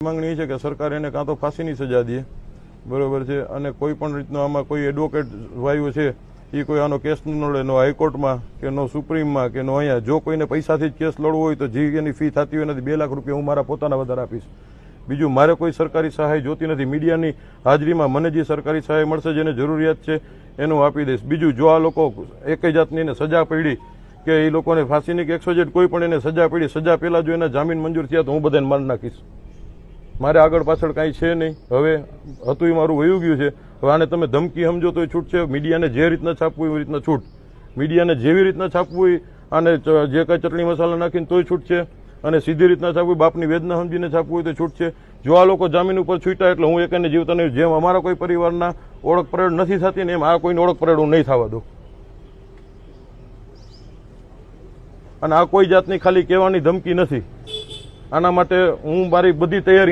માંગણી એ છે કે સરકાર એને કાં તો ફાંસીની સજા દે, બરોબર છે, અને કોઈ પણ રીતનો આમાં કોઈ એડવોકેટ વાયુ છે એ કોઈ આનો કેસ ન લડે, નો હાઈકોર્ટમાં કે નો સુપ્રીમમાં કે નો અહીંયા. જો કોઈને પૈસાથી જ કેસ લડવો હોય તો જે એની ફી થતી હોય નથી 2 લાખ રૂપિયા હું મારા પોતાના વધારે આપીશ. બીજું મારે કોઈ સરકારી સહાય જોતી નથી. મીડિયાની હાજરીમાં મને જે સરકારી સહાય મળશે, જેને જરૂરિયાત છે એનું આપી દઈશ. બીજું જો આ લોકો એક જાતની એને સજા પડી કે એ લોકોને ફાંસીની કે 100 કોઈ પણ એને સજા પડી, સજા પહેલાં જો એના જામીન મંજૂર થયા તો હું બધાને મારી નાખીશ. મારે આગળ પાછળ કાંઈ છે નહીં. હવે હતું એ મારું વયું ગયું છે. હવે આને તમે ધમકી સમજો તો છૂટ છે. મીડિયાને જે રીતના છાપવું એવી રીતના છૂટ. મીડિયાને જેવી રીતના છાપવું હોય આને જે કાંઈ ચટણી મસાલા નાખીને તોય છૂટ છે, અને સીધી રીતના છાપવું, બાપની વેદના સમજીને છાપવું હોય તો છૂટ છે. જો આ લોકો જામીન ઉપર છૂટ્યા એટલે હું એકને જીવતા નહીં. જેમ અમારા કોઈ પરિવારના ઓળખ પરેડ નથી થતી ને એમ આ કોઈની ઓળખ પરેડ હું નહીં થવા દઉં. અને આ કોઈ જાતની ખાલી કહેવાની ધમકી નથી. આના માટે હું મારી બધી તૈયારી